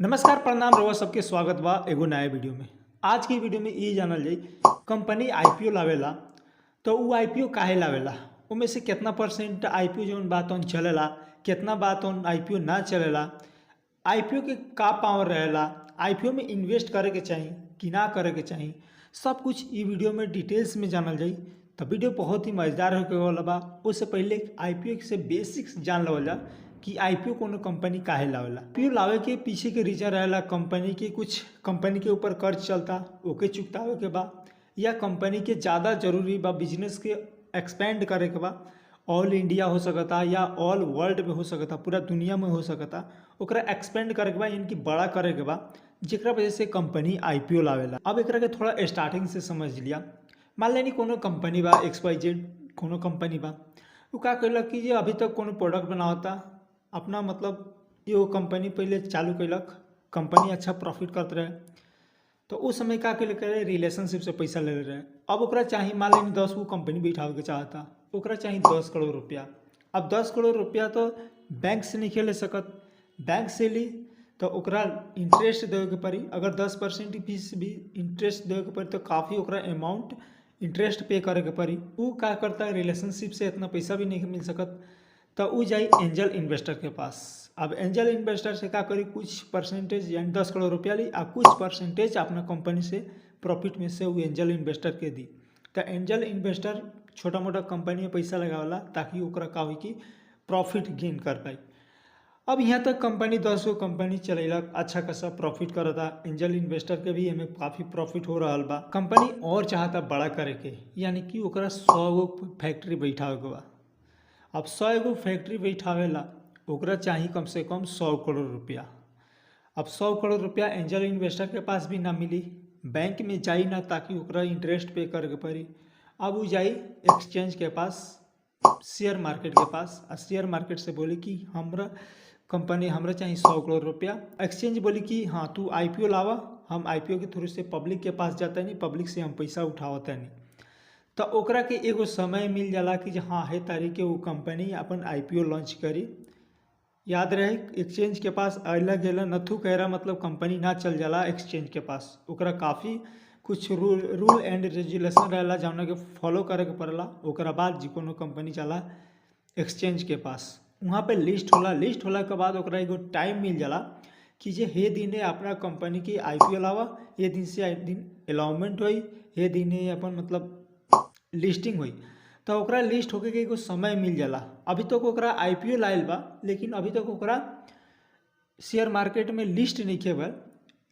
नमस्कार प्रणाम रउआ सबके स्वागत बा एगो नया वीडियो में। आज की वीडियो में ये जानल जाई कंपनी आईपीओ लावेला तो उ आईपीओ काहे लावेला, उमें से कितना परसेंट आईपीओ जौन बात ऑन चलेला, कितना बात ऑन आईपीओ ना चलेला, आईपीओ के का पावर रहेला, आईपीओ में इन्वेस्ट करे के चाही कि ना करे के चाही, सब कुछ ई वीडियो में डिटेल्स में जानल जाई। तो वीडियो बहुत ही मजेदार होके वाला बा। उससे पहले आईपीओ से बेसिक्स जान लेवल जा कि आईपीओ कोनो कंपनी काहे लावेला। आईपीओ लावे के पीछे के रीजन रहेला कंपनी के कुछ कंपनी के ऊपर कर्ज चलता ओके चुकतावे के बा, या कंपनी के ज़्यादा जरूरी बा बिजनेस के एक्सपेंड करे के बा। ऑल इंडिया हो सकता या ऑल वर्ल्ड में हो सकता, पूरा दुनिया में हो सकता, ओकरा एक्सपेंड करे के बा यानी कि बड़ा करे के बा, जेकरा वजह से कंपनी आईपीओ लावेला। अब एकरा के थोड़ा स्टार्टिंग से समझ लिया। मान लेनी कोनो कंपनी बा XYZ, कोनो कंपनी बा, वो का कैलक कि जे अभी तक कोनो प्रोडक्ट बनावता अपना, मतलब एगो कंपनी पहले चालू कैलक, कंपनी अच्छा प्रॉफिट करते रहे, तो उस समय का कैले करे रिलेशनशिप से पैसा ले रहे। अब ओकरा चाही मान लेनी 10 गो कंपनी बैठावे के चाहता, ओकरा चाही 10 करोड़ रुपया। अब 10 करोड़ रुपया तो बैंक से नहीं ले सकत, बैंक से ली तो ओकरा इंटरेस्ट देवे के पड़ी। अगर 10% फीस भी इंटरेस्ट देवे के पड़ी तो काफ़ी ओकरा अमाउंट इंटरेस्ट पे करे के पड़ी। वो का करता है रिलेशनशिप से इतना पैसा भी नहीं मिल सकत, तो वो जाई एंजल इन्वेस्टर के पास। अब एंजल इन्वेस्टर से का करी कुछ परसेंटेज यानी 10 करोड़ रुपया ली और कुछ परसेंटेज अपना कंपनी से प्रॉफिट में से वो एंजल इन्वेस्टर के दी। तो एंजल इन्वेस्टर छोटा मोटा कंपनी में पैसा लगावला ताकि ओकरा का हो कि प्रॉफिट गेन कर पाई। अब यहाँ तक कंपनी 10 गो कंपनी चलेलक, अच्छा खासा प्रॉफिट करता, एंजल इन्वेस्टर के भी एमे काफ़ी प्रॉफिट हो रहा बा। कंपनी और चाहता बड़ा करे के, यानी कि ओकरा 100 गो फैक्ट्री बैठावे के बा। अब 100 गो फैक्ट्री बैठावेला ओकरा चाही कम से कम 100 करोड़ रुपया। अब 100 करोड़ रुपया एंजल इन्वेस्टर के पास भी ना मिली, बैंक में जाई ना, ताकि ओकरा इंटरेस्ट पे करे के पड़ी। अब वो जाई एक्सचेंज के पास, शेयर मार्केट के पास, और शेयर मार्केट से बोली कि हमरा कंपनी हमरा चाहिए 100 करोड़ रुपया। एक्सचेंज बोली कि हाँ तू आईपीओ लावा, हम आईपीओ के थ्रू से पब्लिक के पास जाता नहीं, पब्लिक से हम पैसा उठावता नहीं। तो ओकरा के एगो समय मिल जाला कि हाँ है तारीख के वो कंपनी अपन आईपीओ लॉन्च करी। याद रहे एक्सचेंज के पास अला गेला नथु कहरा मतलब कंपनी ना चल जाला एक्सचेंज के पास, ओकरा काफ़ी कुछ रूल एंड रेगुलेशन रहेला जौना के फॉलो करे के पड़ेला। ओकरा बाद जी कोनो कंपनी चला एक्सचेंज के पास, वहाँ पे लिस्ट होला, लिस्ट होला के बाद ओकरा एगो टाइम मिल जाला कि जे हे दिने अपना कंपनी की आईपीओ लावा, ये दिन से दिन अलाउमेंट हुई, ये दिने अपन मतलब लिस्टिंग हुई, तो ओकरा लिस्ट होके के एगो समय मिल जाला। अभी तक ओकरा आईपीओ लायल बा, लेकिन अभी तक ओकरा शेयर मार्केट में लिस्ट नहीं खेबल,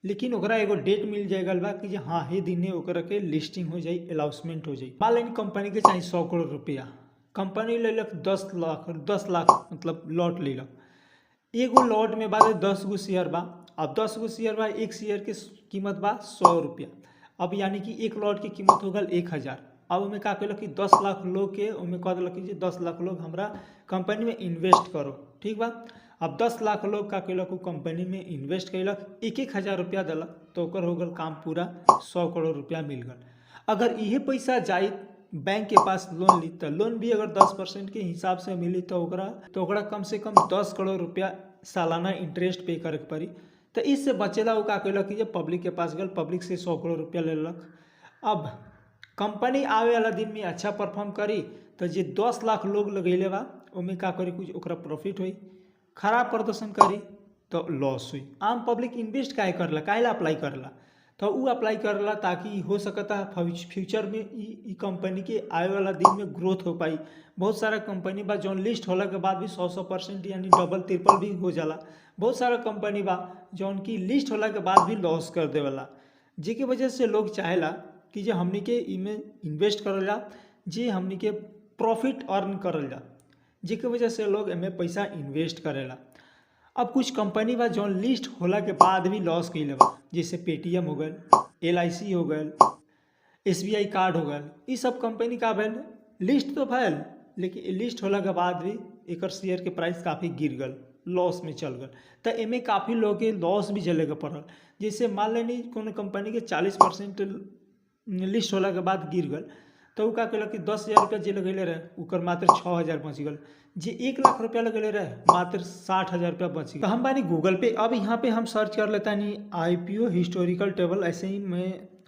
लेकिन ओकरा एगो डेट मिल जाएगा बा कि हाँ हे दिन ओकरा के लिस्टिंग हो जाई, अनाउंसमेंट हो जाई। मान लेनी कंपनी के चाहिए 100 करोड़ रुपया, कंपनी ले लक 10 लाख मतलब लॉट ले लक, एगो लॉट में बाद 10 गो शेयर बा। अब 10 गो शेयर बा, एक शेयर के कीमत बा 100 रुपया। अब यानी कि एक लॉट की कीमत हो गल 1000। अब उनमें का कहल कि 10 लाख लोग के उनमें कह दिलक कि 10 लाख लोग हमरा कंपनी में इन्वेस्ट करो, ठीक बा। अब 10 लाख लोग का कहलक कंपनी में इन्वेस्ट कैलक, 1,000 रुपया दिलक, तो ओकर हो गल काम पूरा, 100 करोड़ रुपया मिल गल। अगर इहे पैसा जाई बैंक के पास लोन ली तो लोन भी अगर 10% के हिसाब से मिली तो ओकरा कम से कम 10 करोड़ रुपया सालाना इंटरेस्ट पे करे के पड़ी। तो इससे बचेला वो का कहलक कि जब पब्लिक के पास गल, पब्लिक से 100 करोड़ रुपया ले लक। अब कंपनी आवे वाला दिन में अच्छा परफॉर्म करी तो जे 10 लाख लोग लगेले बा उनमें का करी कुछ ओकरा प्रॉफिट हुई, खराब प्रदर्शन करी तो लॉस हुई। आम पब्लिक इन्वेस्ट काहे करला, काहे ला अप्लाई करला, तो वो अप्लाई करला ताकि हो सकता फ्यूचर में ई कंपनी के आए वाला दिन में ग्रोथ हो पाई। बहुत सारा कंपनी बा जौन लिस्ट होला के बाद भी 100% यानी डबल ट्रिपल भी हो जाला। बहुत सारा कंपनी बा जौन की लिस्ट होला के बाद भी लॉस कर देवला, जेके वजह से लोग चाहेला कि जे हमनी के इमे इन्वेस्ट करल जा, जे हमनी के प्रॉफिट अर्न करल जा, जेके वजह से लोग एमे पैसा इन्वेस्ट करेला। अब कुछ कंपनी बा जौन लिस्ट होला के बाद भी लॉस कइले बा, जैसे पेटीएम हो गल, LIC हो गल, SBI कार्ड हो गल। ये सब कंपनी का भेल लिस्ट तो भैल, लेकिन लिस्ट होला के बाद भी एकर शेयर के प्राइस काफ़ी गिर गल, लॉस में चल गल। तो एमे काफ़ी लोग के लॉस भी झेले के पड़ल। जैसे मान लेनी कोनो कंपनी के 40% लिस्ट होला के बाद गिर गल, तो उ का कलक कि 10,000 रुपया जे लगेले रहे ओकर मात्र 6,000 बच गल। जे 1 लाख रुपया लगेले रहे मात्र 60,000 रुपया बच गल। तो हम बानी गूगल पे, अब यहाँ पे हम सर्च कर लेता नहीं IPO हिस्टोरिकल टेबल। ऐसे ही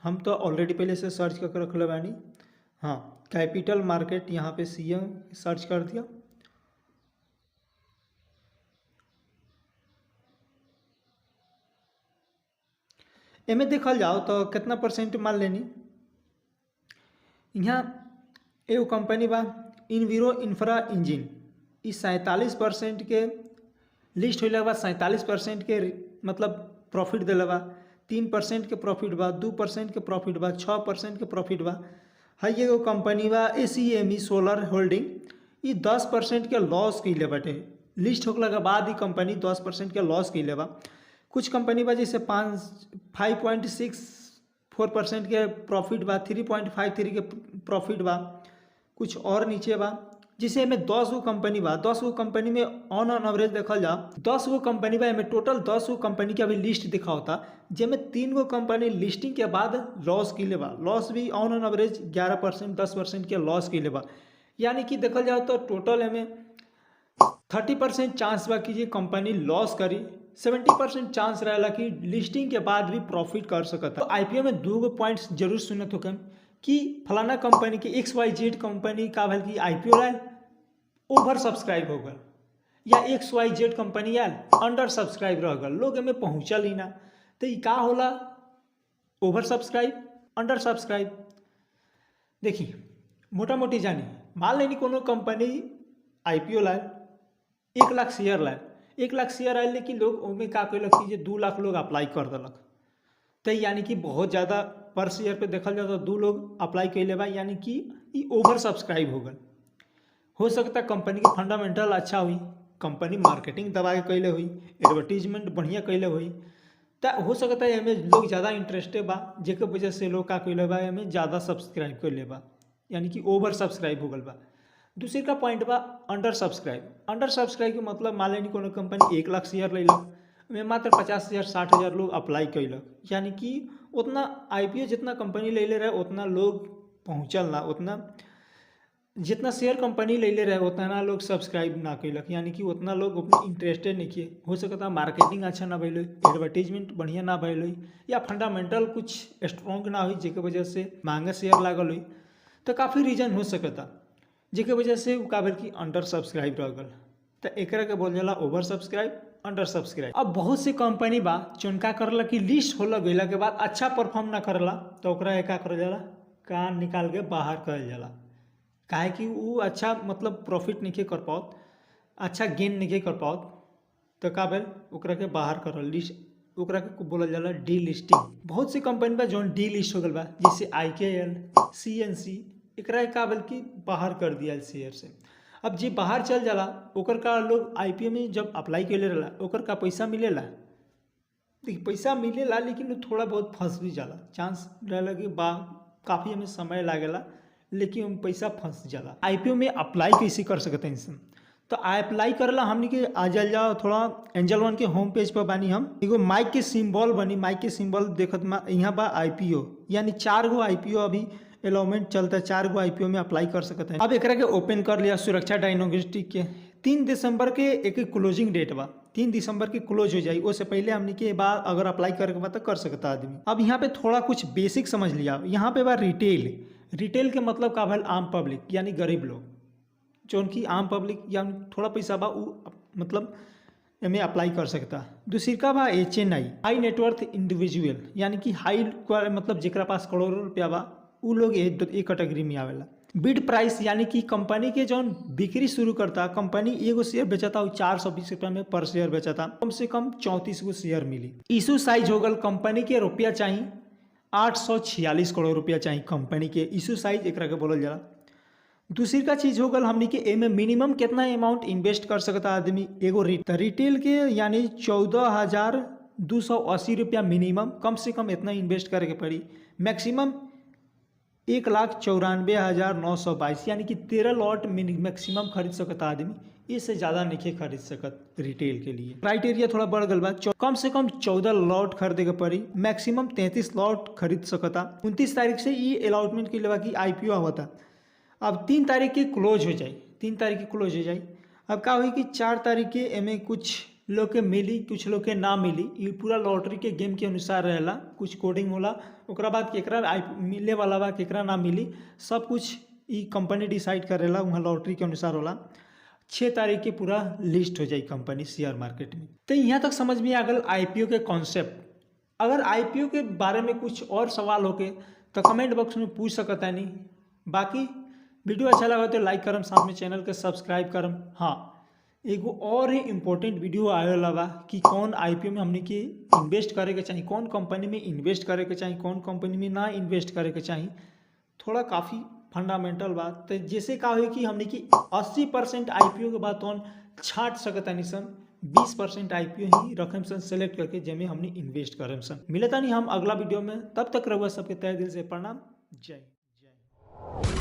हम तो ऑलरेडी पहले से सर्च करके रख ले बानी। हाँ, कैपिटल मार्केट यहाँ पे CM सर्च कर दिया। एमे देखल जाओ तो कितना परसेंट मान लेनी, यहाँ एगो कंपनी बा इनवीरो इंफ्रा इंजिन, इस 47% के लिस्ट होने के बाद 47% के मतलब प्रॉफिट दिले बा, 3% के प्रॉफिट बा, 2% के प्रॉफिट बा, 6% के प्रॉफिट बा। है एगो कंपनी बा ACME सोलर होल्डिंग, ये 10% के लॉस कैले बाटे। लिस्ट होने के बाद ही कंपनी 10% के लॉस कैले बा। कुछ कंपनी बा जैसे 5.64% के प्रॉफिट बा, 3.53 के प्रॉफिट बा, कुछ और नीचे बा। जिसे में 10 गो कंपनी बा, 10 गो कंपनी में ऑन एवरेज देखल जा 10 गो कंपनी बा, में टोटल 10 गो कंपनी के अभी लिस्ट दिखा होता, जिसमें 3 गो कंपनी लिस्टिंग के बाद लॉस कैले बा। लॉस भी ऑन एवरेज 11% 10% के लॉस कैले बा। यानी कि देखल जाओ तो टोटल में 30% चांस बा कि ये कंपनी लॉस करी, 70% चांस रहेला कि लिस्टिंग के बाद भी प्रॉफिट कर सकता। तो IPO में 2 गो पॉइंट्स जरूर सुनत हो कि फलाना कंपनी की XYZ कंपनी का भल की IPO आयल ओवर सब्सक्राइब हो गल, या XYZ कंपनी आयल अंडर सब्सक्राइब रह गल, लोग एमें पहुँचल ही ना। तो ये का होला ओवर सब्सक्राइब अंडर सब्सक्राइब। देखिए मोटा मोटी जानी, मान लेनी कोनो कंपनी IPO लाए 1 लाख शेयर लाए, 1 लाख शेयर आए, लेकिन लोग उनमें का कैलक कि 2 लाख लोग अप्लाई कर दिलक। तो यानी कि बहुत ज़्यादा पर शेयर पे देखल जाए तो 2 लोग अप्लाई कैले बा, यानी कि ये ओवर सब्सक्राइब हो गल। हो सकता कंपनी के फंडामेंटल अच्छा हुई, कंपनी मार्केटिंग दबा के कैले हुई, एडवर्टीजमेंट बढ़िया कैले हुई, तो हो सकता है हमें लोग ज़्यादा इंटरेस्टेड बा, जेके वजह से लोग का कैले बा हमें ज़्यादा सब्सक्राइब कैले बा, यानी कि ओवर सब्सक्राइब हो गल बा। दूसरी का पॉइंट बा अंडर सब्सक्राइब। अंडर सब्सक्राइब के मतलब मान लेनी कोनो कंपनी 1 लाख शेयर लेलक, में मात्र 50,000 60,000 लोग अप्लाई कैलक, यानी कि उतना IPO जितना कंपनी ले ले रहे उतना लोग पहुँचल ना, उतना जितना शेयर कंपनी ले ले रहे उतना लोग सब्सक्राइब ना कैलक, यानी कि उतना लोग अपने इंटरेस्टेड नहीं किए। हो सकता मार्केटिंग अच्छा ना भइल, एडवर्टीजमेंट बढ़िया ना भइल, या फंडामेंटल कुछ स्ट्रॉन्ग ना हुई, जेके वजह से महंगा शेयर लागल हुई। तो काफ़ी रीजन हो सकता जेके वजह से का भेल कि अंडर सब्सक्राइब रह गल। तो एकरा के बोल जाला ओवर सब्सक्राइब अंडर सब्सक्राइब। अब बहुत सी कंपनी बा जोन का करला कि लिस्ट होला गइला के बाद अच्छा परफॉर्म ना करला, तो ओकरा का करल जाला कान निकाल के बाहर करल जाला, काहे कि वो अच्छा मतलब प्रॉफिट नहीं कर पाओ, अच्छा गेन नहीं कर पाओ, तो का भेल ओकरा के बाहर करल लिस्ट, ओकरा के बोलल जाला डी लिस्टिंग। बहुत सी कंपनी बा जोन डी लिस्ट हो गल बा, जैसे IKL CNC, एकरा का भेल कि बाहर कर दिया शेयर से। अब जे बाहर चल जाला ओकर का लोग IPO में जब अप्लाई कैले रहला ओकर का पैसा मिलेला, देखिए पैसा मिलेला, लेकिन वो थोड़ा बहुत फंस भी जाला, चांस रहेला कि काफ़ी हमें समय लागेला, लेकिन हम पैसा फंस जाला। IPO में अप्लाई कैसे कर सकते हैं इंसान, तो अप्लाई करला हमने के आ जाओ थोड़ा एंजल वन के होम पेज पर बानी। हम एगो माइक के सिंबल बनी, माइक के सिंबल देखत यहाँ बा IPO, यानी 4 गो IPO अभी एलाउमेंट चलता है, 4 गो IPO में अप्लाई कर सकते हैं। अब एकरा के ओपन कर लिया सुरक्षा डायग्नोस्टिक के 3 दिसंबर के एक क्लोजिंग डेट बा, 3 दिसंबर के क्लोज हो जाए, उससे पहले हमने के बाद अगर अप्लाई करे के बाद तो कर सकता आदमी। अब यहाँ पे थोड़ा कुछ बेसिक समझ लिया, यहाँ पे बा रिटेल। रिटेल के मतलब का भल आम पब्लिक, यानी गरीब लोग, जो उनकी आम पब्लिक या थोड़ा पैसा बा मतलब में अप्लाई कर सकता। दूसरी का बा HNI हाई नेटवर्थ इंडिविजुअल, यानी कि हाई मतलब जेकरा पास करोड़ों रुपया बा उ लोग एक कैटेगरी में आवेला। बिड प्राइस, यानी कि कंपनी के जौन बिक्री शुरू करता, कंपनी एगो शेयर बेचता और 420 रुपया में पर शेयर बेचता, कम से कम 34 गो शेयर मिली। इशू साइज हो गल, कंपनी के रुपया चाहिए 846 करोड़ रुपया चाहिए कंपनी के, इशू साइज एकरा के बोलल जाला। दूसरी का चीज हो गल हमनी के एमे मिनिमम कितना अमाउंट इन्वेस्ट कर सकता आदमी, एगो रिटेल के यानी 14,280 रुपया मिनिमम, कम से कम इतना इन्वेस्ट करे के पड़ी। मैक्सिमम 1,94,922, यानी कि 13 लॉट मैक्सिमम खरीद सकता आदमी, इससे ज़्यादा नहीं खरीद सकत रिटेल के लिए। क्राइटेरिया थोड़ा बढ़ गल बा, कम से कम 14 लॉट खरीदे के पड़ी, मैक्सिमम 33 लॉट खरीद सकता। 29 तारीख से ये अलॉटमेंट के लिए कि IPO आवता। अब 3 तारीख के क्लोज हो जाए, 3 तारीख के क्लोज हो जाए। अब का हुई कि 4 तारीख के एमे कुछ लोग के मिली, कुछ लोग के ना मिली। ये पूरा लॉटरी के गेम के अनुसार रहेला, कुछ कोडिंग होला, ओकरा बाद केकरा मिले वाला बा केकरा ना मिली, सब कुछ ई कंपनी डिसाइड करेला, वहाँ लॉटरी के अनुसार होला। 6 तारीख के पूरा लिस्ट हो जाए कंपनी शेयर मार्केट में। तो यहाँ तक समझ में आ गल IPO के कॉन्सेप्ट। अगर IPO के बारे में कुछ और सवाल होके तो कमेंट बॉक्स में पूछ सकता नहीं। बाकी वीडियो अच्छा लगा तो लाइक करम, साथ में चैनल के सब्सक्राइब करम। हाँ, एगो और ही इम्पोर्टेंट वीडियो आवेला बा कि कौन IPO में हमने के इन्वेस्ट करे के चाहिए, कौन कंपनी में इन्वेस्ट करे के चाहिए, कौन कंपनी में ना इन्वेस्ट करे के चाहिए। थोड़ा काफ़ी फंडामेंटल बात। तो जैसे का हुई कि हमने की 80% IPO के बाद तो छाट सकता नहीं सन, 20% IPO ही रखम सन सेलेक्ट करके जैमें हमने इन्वेस्ट करम सन। मिलता नहीं हम अगला वीडियो में, तब तक रहुआ सबके तहे दिल से प्रणाम। जय।